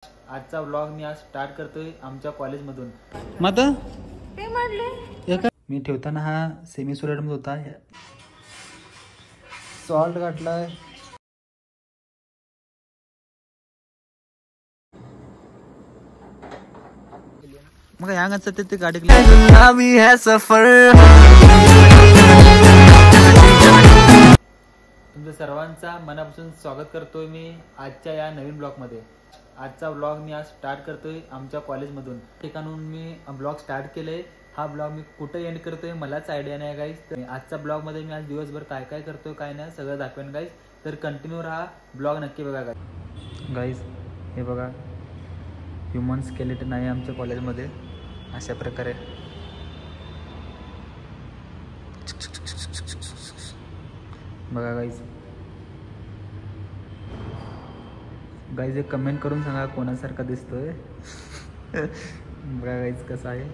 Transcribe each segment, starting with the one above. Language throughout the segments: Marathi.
आजचा व्लॉग मी आज स्टार्ट करतोय आमच्या कॉलेजमधून. मग ते म्हटले मी ठेवताना हा सेमी सोलिड मध्ये होता. सॉल्ट घातलाय. मग ह्या गाण्याचं ते गाडी तुमच्या सर्वांचा मनापासून स्वागत करतोय मी आजच्या या नवीन ब्लॉगमध्ये. आजचा व्लॉग मी आज स्टार्ट करतोय आमच्या कॉलेजमधून. ठिकाणून मी ब्लॉग स्टार्ट केले. हा ब्लॉग मी कुठे एंड करतोय मलाच आयडिया नाही गाईज. आजच्या ब्लॉगमध्ये मी आज दिवसभर काय काय करतोय काय नाही सगळं दाखवेन गाईज. तर कंटिन्यू राहा, ब्लॉग नक्की बघा गाईज. हे बघा ह्युमन स्केलेटन आहे आमच्या कॉलेजमध्ये अशा प्रकारे. बघा गाईज. गाईज एक कमेंट करून सांगा कोणासारखा दिसतोय. बघा गाईज कसा आहे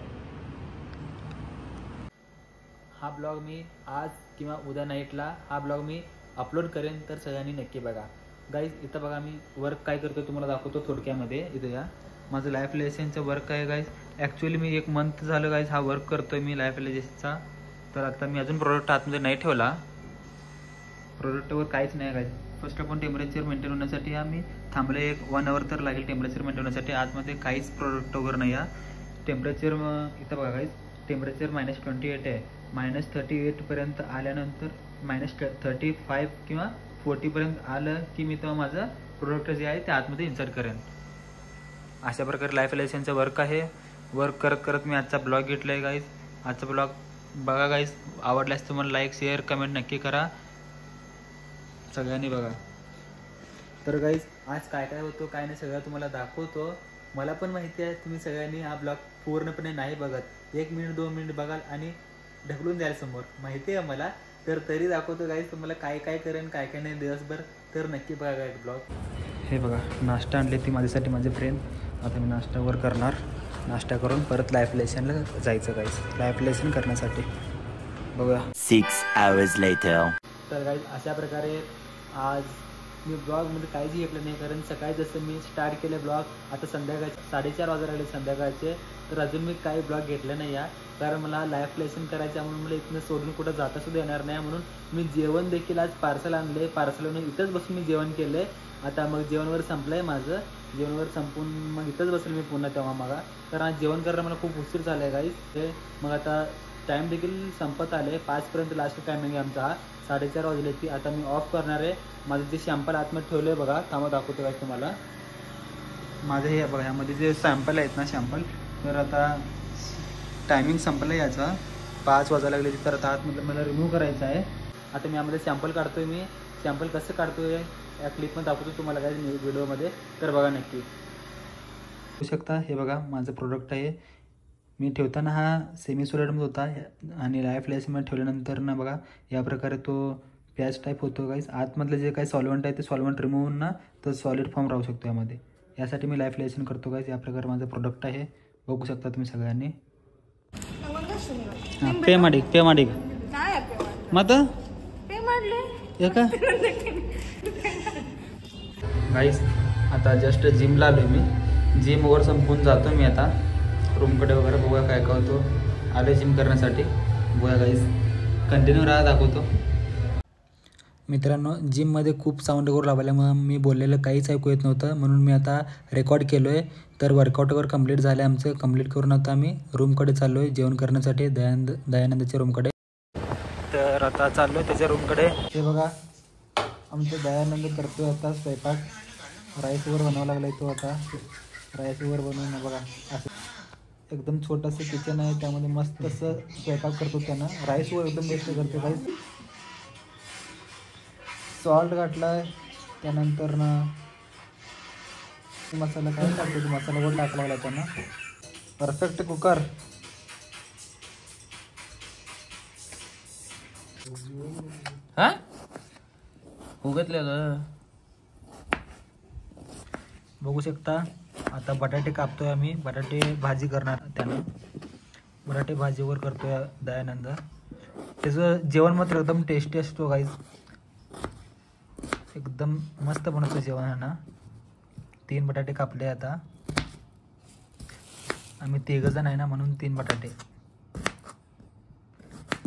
हा ब्लॉग. मी आज किंवा उद्या नाईटला हा ब्लॉग मी अपलोड करेन, तर सगळ्यांनी नक्की बघा गाईज. इथं बघा मी वर्क काय करतो तुम्हाला दाखवतो थोडक्यामध्ये. इथं या माझं लाईफ लेसनचं वर्क आहे गाईज. ॲक्च्युली मी 1 मंथ झालं गाईज हा वर्क करतोय मी लाईफ लेसनचा. तर आता मी अजून प्रोडक्ट आतमध्ये नाही ठेवला. प्रोडक्टवर काहीच नाही गाईज. फर्स्ट आपण टेम्परेचर मेंटेन होण्यासाठी आम्ही थांबले 1 आवर तर लागेल टेम्परेचर मेंटेन होण्यासाठी. आतमध्ये काहीच प्रोडक्ट वगैरे नाही आहे. टेम्परेचर इथं बघा गाईज टेम्परेचर -28 आहे. -38पर्यंत आल्यानंतर -35 किंवा 40पर्यंत आलं की मी तेव्हा माझं प्रोडक्ट जे आहे ते आतमध्ये इन्सर्ट करेन. अशा प्रकारे लाईफ लेसनचं वर्क आहे. वर्क करत करत मी आजचा ब्लॉग घेतला आहे गाईज. आजचा ब्लॉग बघा गाईज. आवडल्यास तुम्हाला लाईक शेअर कमेंट नक्की करा सगळ्यांनी बघा. तर गाईज आज काय काय होतो काय नाही सगळं तुम्हाला दाखवतो. मला पण माहिती आहे तुम्ही सगळ्यांनी हा ब्लॉग पूर्णपणे नाही बघत. 1 मिनिट 2 मिनिट बघाल आणि ढकलून द्याल समोर, माहिती आहे मला. तर तरी दाखवतो गाईज तुम्हाला काय काय करेन काय काय नाही दिवसभर. तर नक्की बघा गाईज ब्लॉग. हे बघा नाश्ता आणले ती माझ्यासाठी माझे फ्रेंड. आता मी नाश्तावर करणार. नाश्ता करून परत लाईफ लेसनला जायचं गाईज. लाईफ लेसन करण्यासाठी बघूया. 6 hours later. तर गाईज अशा प्रकारे आज मी ब्लॉगमध्ये काहीच घेतलं नाही, कारण सकाळी जसं मी स्टार्ट केलं ब्लॉग आता संध्याकाळचे 4:30 वाजता राहिले संध्याकाळचे. तर अजून मी काही ब्लॉग घेतलं नाही या, कारण मला लाईफ लेसन करायचं म्हणून मला इथनं सोडून कुठं जातासुद्धा येणार नाही. म्हणून मी जेवण देखील आज पार्सल आणले. पार्सल इथंच बसून मी जेवण केलं आहे. आता मग जेवणवर संपलं आहे माझं. जेवणवर संपून मग इथंच बसेल मी पुन्हा तेव्हा मग. तर आज जेवण करायला मला खूप उशीर झाला आहे गाईज. ते मग आता टाईम देखील संपत आले. 5पर्यंत लास्ट टायमिंग आहे आमचा. 4:30 वाजले ती. आता मी ऑफ करणार आहे. माझं जे सॅम्पल आतमध्ये ठेवलं आहे बघा, थांबा दाखवतो काय तुम्हाला. माझं हे बघा ह्यामध्ये जे सॅम्पल आहेत ना सॅम्पल, तर आता टायमिंग संपलं आहे याचा. 5 वाजायला लागले. तर आता आतमधलं मला रिमूव्ह करायचं आहे. आता मी यामध्ये सॅम्पल काढतो आहे. मी सॅम्पल कसं काढतो आहे या क्लिपमध्ये दाखवतो तुम्हाला काय व्हिडिओमध्ये. तर बघा नक्की. बघू शकता हे बघा माझं प्रोडक्ट आहे. मी ठेवताना हा सेमी सोलिडमध्ये होता आणि लाईफ लेसनमध्ये ठेवल्यानंतर ना बघा या प्रकारे तो पॅच टाईप होतो गाईज. आतमधलं जे काही सॉल्वंट आहे ते सॉल्वंट रिमूव्ह होऊन ना तर सॉलिड फॉर्म राहू शकतो यामध्ये. यासाठी मी लाईफ लेसन करतो गाईज. या प्रकारे माझं प्रोडक्ट आहे. बघू शकता तुम्ही सगळ्यांनी. पे माडिक मत गाईज. आता जस्ट जिमला आलो मी. जिमवर संपून जातो मी आता रूमकडे वगैरे. बघूया काय काय होतो. आलो जिम करण्यासाठी. बघूया गाईज कंटिन्यू राहा दाखवतो. मित्रांनो जिममध्ये खूप साऊंड वगैरे लावल्यामुळे मी बोललेलं काहीच ऐकू येत नव्हतं, म्हणून मी आता रेकॉर्ड केलो आहे. तर वर्कआउट वगैरे कंप्लीट झालं आहे आमचं. कंप्लीट करून आता आम्ही रूमकडे चाललो आहे जेवण करण्यासाठी दयानंदच्या रूमकडे. तर आता चाललो आहे त्याच्या रूमकडे. हे बघा आमचं दयानंद करतो आता स्वयंपाक. राईस वगैरे बनवावं लागला आहे तो आता. राईस वगैरे बनवून बघा असं एकदम छोटंसं किचन आहे, त्यामध्ये मस्त असं स्वयंपाक करतो त्यानं. राईस वगैरे एकदम बेस्ट करतो राईस. सॉल्ट घातला आहे. त्यानंतर ना मसाला काय टाकतो मसाला वगैरे टाकला लागला त्यांना. Perfect cooker. हा उगतलं बघू शकता. आता बटाटे कापतोय आम्ही. बटाटे भाजी करणार त्यानं. बटाटे भाजीवर करतोय दयानंद. त्याचं जेवण मात्र एकदम टेस्टी असतो गाईज. एकदम मस्त बनवतो जेवण आहे ना. 3 बटाटे कापले. आता आम्ही 3 जण आहे ना, म्हणून 3 बटाटे.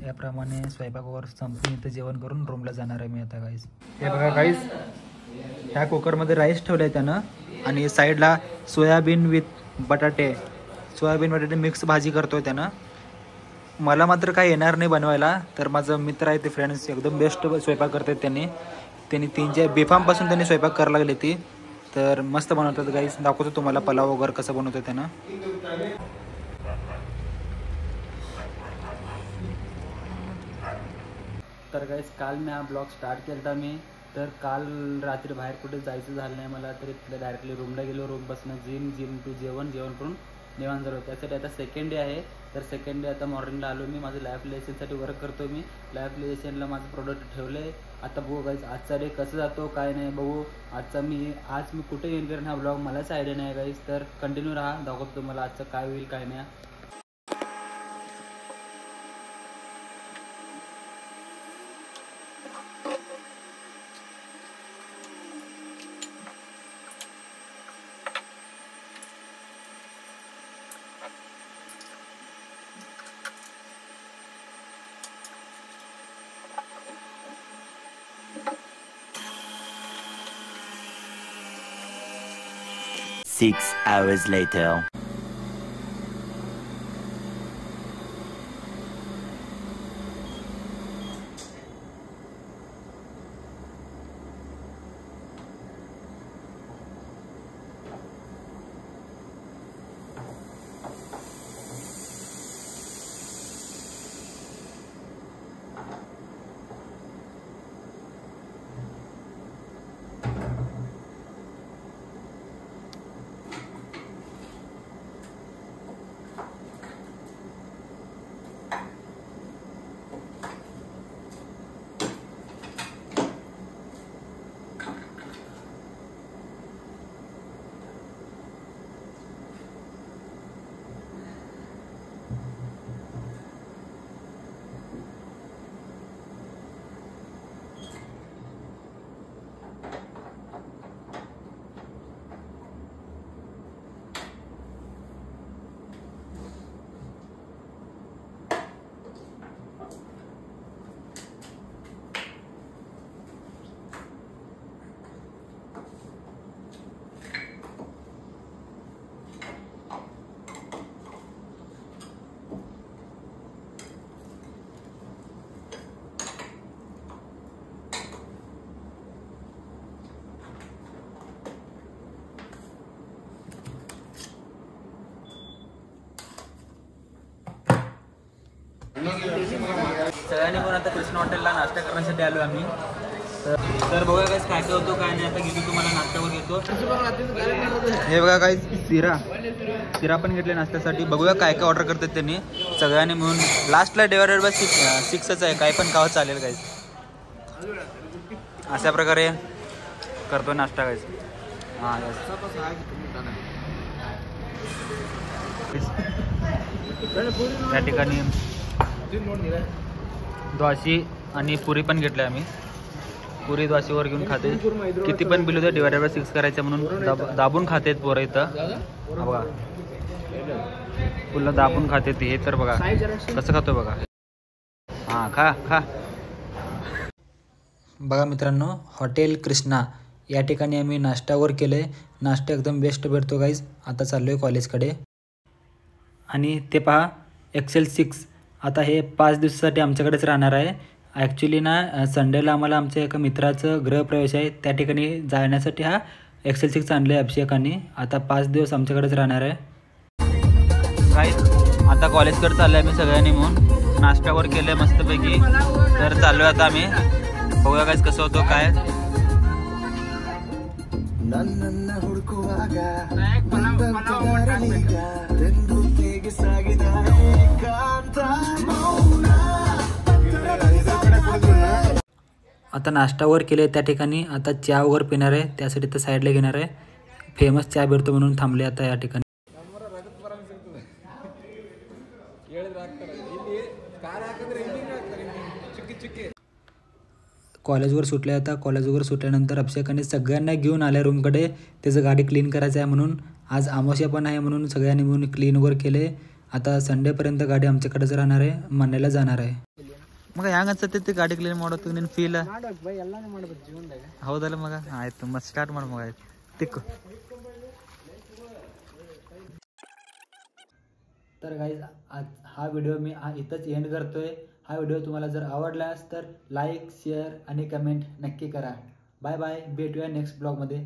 याप्रमाणे स्वयंपाकावर संपून इथं जेवण करून रूमला जाणार आहे मी आता गाईस. हे बघा गाईस, ह्या कुकरमध्ये राईस ठेवलं आहे त्यानं आणि साईडला सोयाबीन विथ बटाटे, सोयाबीन बटाटे मिक्स भाजी करतोय त्यानं. मला मात्र काय येणार नाही बनवायला, तर माझं मित्र आहे ते फ्रेंड्स एकदम बेस्ट स्वयंपाक करतात. त्यांनी 3-4 बेफामपासून त्यांनी स्वयंपाक करायला लागले ती, तर मस्त बनवतात गाईस. दाखवतो तुम्हाला पलाव वगैरे कसं बनवतो त्यानं. तर गाईस काल मी हा ब्लॉग स्टार्ट केला होता मी. तर काल रात्री बाहेर कुठे जायचं झालं नाही मला, तर इथलं डायरेक्टली रूमला गेलो. रूमपासून जिम टू जेवण करून निवांत झालो. त्यासाठी आता सेकंड डे आहे. तर सेकंड डे आता मॉर्निंगला आलो मी. माझं लाईफ लेसनसाठी वर्क करतो मी. लाईफ लेसनला माझं प्रोडक्ट ठेवलं आहे. आता बघू गाईज आजचा डे कसं जातो काय नाही बघू. आज मी कुठे येईन करेन हा ब्लॉग मलाच आयडिया नाही गाईज. तर कंटिन्यू राहा, दाखवतो तुम्हाला आजचं काय होईल काय नाही. Six hours later. सगळ्यांनी पण आता कृष्ण हॉटेलला नाश्ता करण्यासाठी आलो आम्ही. तर बघा काय काय होतो काय नाही. आता घेतो तुम्हाला नाश्त्यावर घेतो. हे बघा काय शिरा पण घेतले नाश्त्यासाठी. बघूया काय काय ऑर्डर करतात त्यांनी सगळ्यांनी मिळून. लास्टला डिवायडेड बाय 6च आहे. काय पण खावं चालेल काय. अशा प्रकारे करतो नाश्ता काय. हां या ठिकाणी द्वाशी आणि पुरी पण घेतली आम्ही. पुरी द्वाशीवर घेऊन खाते. किती पण बिल होतं डिवायडेड बाय 6 करायचं म्हणून दाबून खातेत पोरं इथं. बघा फुलं दाबून खाते हे. तर बघा कसं खातो बघा. हां खा. बघा मित्रांनो, हॉटेल कृष्णा या ठिकाणी आम्ही नाश्त्यावर केलं आहे. नाश्ता एकदम बेस्ट भेटतो गाईज. आता चाललो आहे कॉलेजकडे. आणि ते पहा एक्सेल 6 आता हे 5 दिवसासाठी आमच्याकडेच राहणार आहे. ॲक्च्युली ना संडेला आम्हाला आमच्या एका मित्राचं गृहप्रवेश आहे. त्या ठिकाणी जाण्यासाठी हा एक्सेल 6 आणलं आहे अभिषेकांनी. आता 5 दिवस आमच्याकडेच राहणार आहे. गाईज आता कॉलेजकडे चाललो आहे आम्ही सगळ्यांनी म्हणून. नाश्त्यावर केलं आहे मस्तपैकी. तर चाललो आहे आता आम्ही. बघूया गाईज कसं होतं काय. आता नाश्तावर केले त्या ठिकाणी. आता चहा वगैरे पिणार आहे, त्यासाठी तर साईडला घेणार आहे. फेमस चहा भेटतो म्हणून थांबले आता या ठिकाणी. कॉलेजवर सुटले. आता कॉलेजवर सुटल्यानंतर अभिषेकाने सगळ्यांना घेऊन आल्या रूमकडे. त्याचं गाडी क्लीन करायचं आहे म्हणून. आज अमावस्या पण आहे म्हणून सगळ्यांनी मिळून क्लीन वगैरे केले. आता संडेपर्यंत गाडी आमच्याकडेच राहणार आहे, मांडायला जाणार आहे. मग ಹ್ಯಾಂಗ ಅನ್ಸತ್ತೆ ಗಾಡಿ ಕ್ಲೀನ್ ಮಾಡೋದು ನಿನ್ನ ಫೀಲ್? ಹೌದಲ್ಲ ಮಗ? ಆಯ್ತು ಮತ್ತೆ ಸ್ಟಾರ್ಟ್ ಮಾಡು ಮಗ. ಆಯ್ತು ತಿಕ್ಕು. तर गाईज आज हा व्हिडिओ मी इथंच एंड करतोय. हा व्हिडिओ तुम्हाला जर आवडलास तर लाईक, शेअर आणि कमेंट नक्की करा. बाय बाय, भेटूया नेक्स्ट ब्लॉगमध्ये.